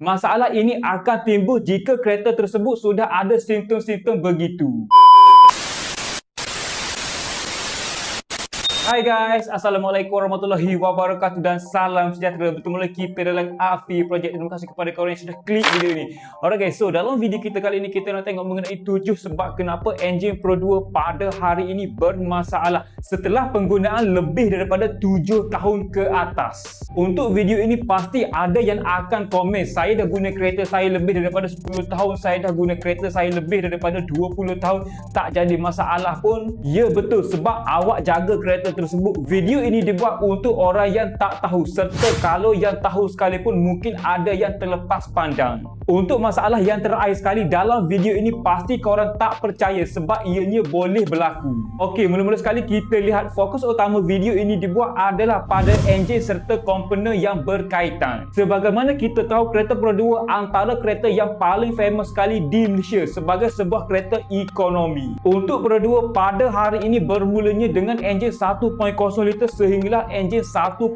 Masalah ini akan timbul jika kereta tersebut sudah ada simptom-simptom begitu. Hai guys, Assalamualaikum warahmatullahi wabarakatuh dan salam sejahtera. Bertemu lagi kita dalam Afi Project. Terima kasih kepada korang yang sudah klik video ni. Alright guys, so dalam video kita kali ini kita nak tengok mengenai 7 sebab kenapa enjin Pro 2 pada hari ini bermasalah setelah penggunaan lebih daripada 7 tahun ke atas. Untuk video ini pasti ada yang akan komen, saya dah guna kereta saya lebih daripada 10 tahun, saya dah guna kereta saya lebih daripada 20 tahun, tak jadi masalah pun. Ya betul, sebab awak jaga kereta tersebut. Video ini dibuat untuk orang yang tak tahu, serta kalau yang tahu sekalipun mungkin ada yang terlepas pandang. Untuk masalah yang terakhir sekali dalam video ini pasti korang tak percaya sebab ianya boleh berlaku. Okey, mula-mula sekali kita lihat fokus utama video ini dibuat adalah pada enjin serta komponen yang berkaitan. Sebagaimana kita tahu, kereta Pro 2 antara kereta yang paling famous sekali di Malaysia sebagai sebuah kereta ekonomi. Untuk Pro 2 pada hari ini bermulanya dengan enjin 1.0 liter sehinggalah enjin 1.5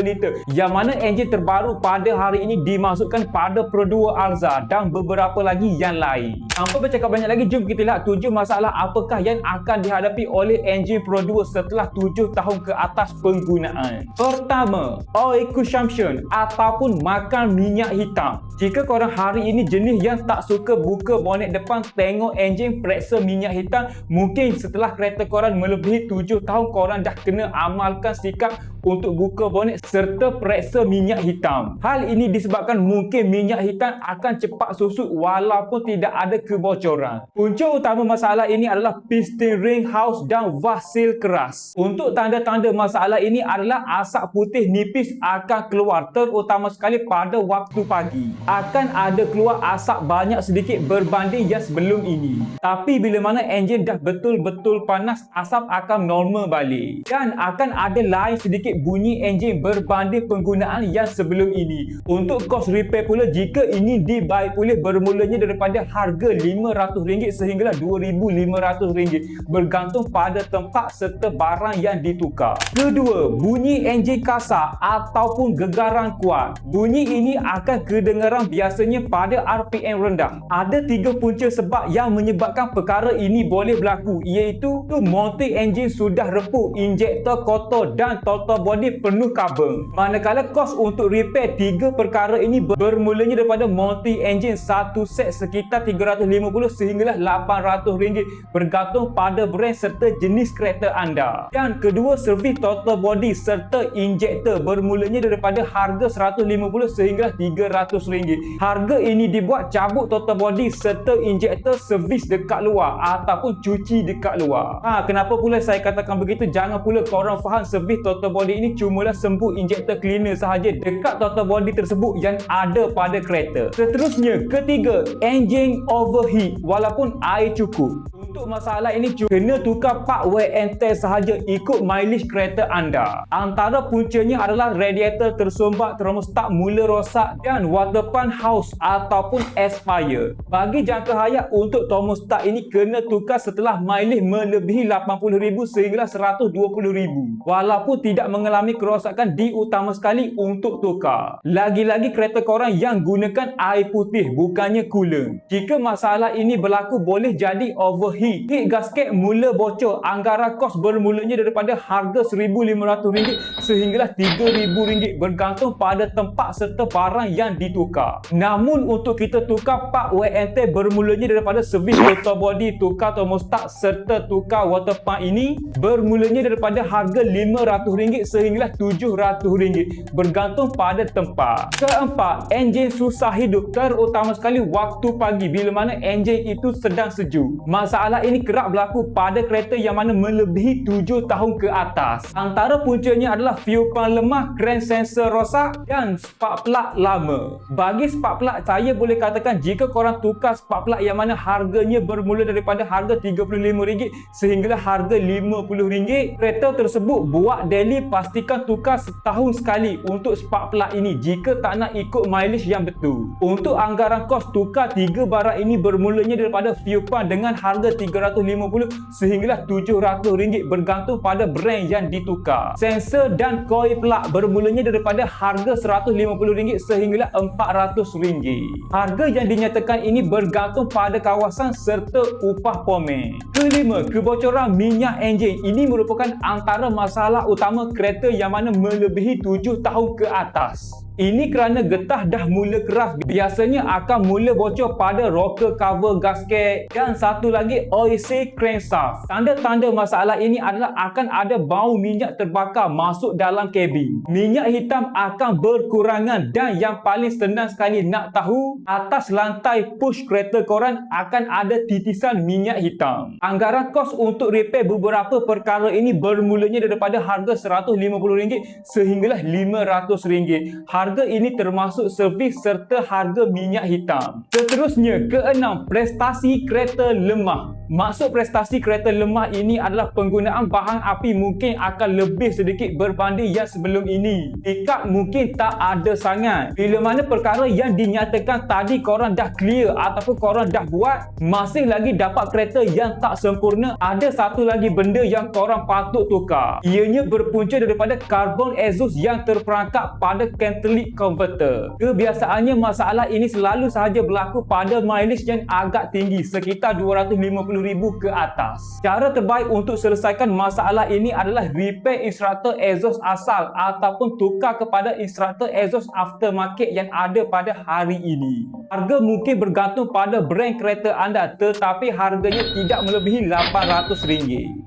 liter, yang mana enjin terbaru pada hari ini dimasukkan pada Pro 2 Alza dan beberapa lagi yang lain. Tanpa bercakap banyak lagi, jom kita lihat 7 masalah apakah yang akan dihadapi oleh enjin Pro 2 setelah 7 tahun ke atas penggunaan. Pertama, oil consumption ataupun makan minyak hitam. Jika korang hari ini jenis yang tak suka buka bonet depan tengok enjin periksa minyak hitam, mungkin setelah kereta korang melebihi 7 tahun korang dah kena amalkan sikap untuk buka bonet serta periksa minyak hitam. Hal ini disebabkan mungkin minyak hitam akan cepat susut walaupun tidak ada kebocoran. Punca utama masalah ini adalah piston ring house dan vas seal keras. Untuk tanda-tanda masalah ini adalah asap putih nipis akan keluar, terutama sekali pada waktu pagi. Akan ada keluar asap banyak sedikit berbanding yang sebelum ini. Tapi bila mana enjin dah betul-betul panas, asap akan normal balik. Dan akan ada lain sedikit bunyi enjin berbanding penggunaan yang sebelum ini. Untuk kos repair pula, jika ingin dibaik pulih bermulanya daripada harga RM500 sehinggalah RM2,500 bergantung pada tempat serta barang yang ditukar. Kedua, bunyi enjin kasar ataupun gegaran kuat. Bunyi ini akan kedengaran biasanya pada RPM rendah. Ada 3 punca sebab yang menyebabkan perkara ini boleh berlaku, iaitu mounting enjin sudah reput, injektor kotor dan total body penuh kabel. Manakala kos untuk repair 3 perkara ini bermulanya daripada mounting enjin satu set sekitar RM350 sehinggalah RM800 bergantung pada brand serta jenis kereta anda. Dan kedua, servis total body serta injektor bermulanya daripada harga RM150 sehingga RM300. Harga ini dibuat cabut total body serta injektor servis dekat luar ataupun cuci dekat luar. Kenapa pula saya katakan begitu? Jangan pula korang faham servis total body ini cumalah sembur injektor cleaner sahaja dekat total body tersebut yang ada pada kereta. Seterusnya, ketiga, enjin overheat walaupun air cukup. Untuk masalah ini kena tukar part wear and tear sahaja ikut mileage kereta anda. Antara puncanya adalah radiator tersumbat, termostat mula rosak dan water pump house ataupun expire. Bagi jangka hayat untuk termostat ini kena tukar setelah mileage melebihi 80,000 sehingga 120,000. Walaupun tidak mengalami kerosakan, diutama sekali untuk tukar. Lagi-lagi kereta korang yang gunakan air putih bukannya coolant. Jika masalah ini berlaku boleh jadi overheat. Heat gasket mula bocor, anggaran kos bermulanya daripada harga RM1,500 sehinggalah RM3,000 bergantung pada tempat serta barang yang ditukar. Namun untuk kita tukar part wear and tear bermulanya daripada servis total body, tukar termostat serta tukar water pump ini bermulanya daripada harga RM500 sehinggalah RM700 bergantung pada tempat. Keempat, enjin susah hidup, terutama sekali waktu pagi bila mana enjin itu sedang sejuk. Masalah ini kerap berlaku pada kereta yang mana melebihi 7 tahun ke atas. Antara puncanya adalah fuel pump lemah, crank sensor rosak dan spark plug lama. Bagi spark plug, saya boleh katakan jika korang tukar spark plug yang mana harganya bermula daripada harga RM35 sehinggalah harga RM50, kereta tersebut buat daily pastikan tukar setahun sekali untuk spark plug ini jika tak nak ikut mileage yang betul. Untuk anggaran kos tukar 3 barang ini bermulanya daripada fuel pump dengan harga 350 sehinggalah RM700 bergantung pada brand yang ditukar. Sensor dan coil plug bermulanya daripada harga RM150 sehinggalah RM400. Harga yang dinyatakan ini bergantung pada kawasan serta upah pomen. Kelima, kebocoran minyak enjin. Ini merupakan antara masalah utama kereta yang mana melebihi 7 tahun ke atas. Ini kerana getah dah mula keras, biasanya akan mula bocor pada rocker cover gasket, dan satu lagi oil seal crankshaft. Tanda-tanda masalah ini adalah akan ada bau minyak terbakar masuk dalam kabin. Minyak hitam akan berkurangan, dan yang paling senang sekali nak tahu, atas lantai push kereta korang akan ada titisan minyak hitam. Anggaran kos untuk repair beberapa perkara ini bermulanya daripada harga RM150 sehinggalah RM500. Harga ini termasuk servis serta harga minyak hitam. Seterusnya, keenam, prestasi kereta lemah. Maksud prestasi kereta lemah ini adalah penggunaan bahan api mungkin akan lebih sedikit berbanding yang sebelum ini. Pickup mungkin tak ada sangat. Bila mana perkara yang dinyatakan tadi korang dah clear ataupun korang dah buat, masih lagi dapat kereta yang tak sempurna, ada satu lagi benda yang korang patut tukar. Ianya berpunca daripada karbon exhaust yang terperangkap pada catalytic converter. Kebiasaannya masalah ini selalu sahaja berlaku pada mileage yang agak tinggi, sekitar 250,000 ke atas. Cara terbaik untuk selesaikan masalah ini adalah repair instructor exhaust asal ataupun tukar kepada instructor exhaust aftermarket yang ada pada hari ini. Harga mungkin bergantung pada brand kereta anda, tetapi harganya tidak melebihi RM800.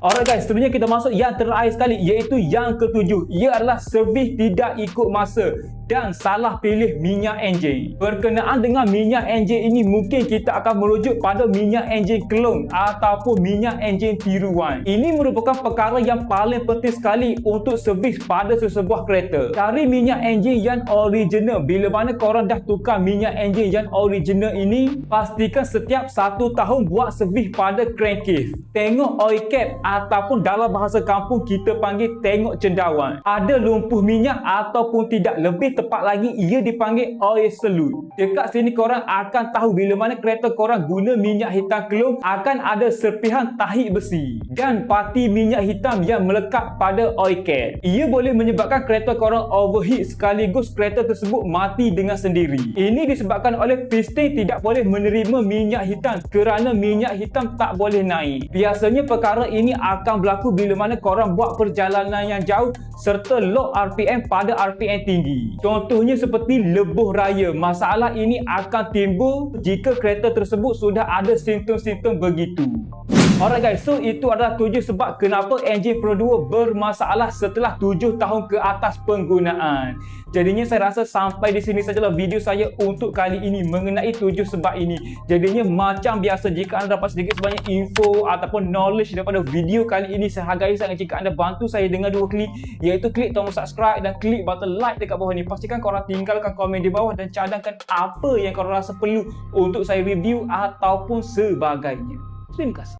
Alright guys, seterusnya kita masuk yang terakhir sekali, iaitu yang ketujuh. Ia adalah servis tidak ikut masa dan salah pilih minyak enjin. Berkenaan dengan minyak enjin ini, mungkin kita akan merujuk pada minyak enjin klon ataupun minyak enjin tiruan. Ini merupakan perkara yang paling penting sekali untuk servis pada sesebuah kereta. Cari minyak enjin yang original. Bila mana korang dah tukar minyak enjin yang original ini, pastikan setiap 1 tahun buat servis pada crankcase. Tengok oil cap ataupun dalam bahasa kampung kita panggil tengok cendawan. Ada lumpuh minyak ataupun tidak, lebih tepat lagi ia dipanggil oil selut. Dekat sini korang akan tahu bila mana kereta korang guna minyak hitam klon, akan ada serpihan tahi besi dan parti minyak hitam yang melekat pada oil cap. Ia boleh menyebabkan kereta korang overheat sekaligus kereta tersebut mati dengan sendiri. Ini disebabkan oleh piston tidak boleh menerima minyak hitam kerana minyak hitam tak boleh naik. Biasanya perkara ini akan berlaku bila mana korang buat perjalanan yang jauh serta low RPM pada RPM tinggi. Contohnya seperti lebuh raya. Masalah ini akan timbul jika kereta tersebut sudah ada simptom-simptom begitu. Alright guys, so itu adalah 7 sebab kenapa enjin Pro Duo bermasalah setelah 7 tahun ke atas penggunaan. Jadinya saya rasa sampai di sini sajalah video saya untuk kali ini mengenai 7 sebab ini. Jadinya macam biasa, jika anda dapat sedikit sebanyak info ataupun knowledge daripada video kali ini, saya hargai sangat jika anda bantu saya dengan 2 klik, iaitu klik tombol subscribe dan klik button like dekat bawah ni. Pastikan korang tinggalkan komen di bawah dan cadangkan apa yang korang rasa perlu untuk saya review ataupun sebagainya. Terima kasih.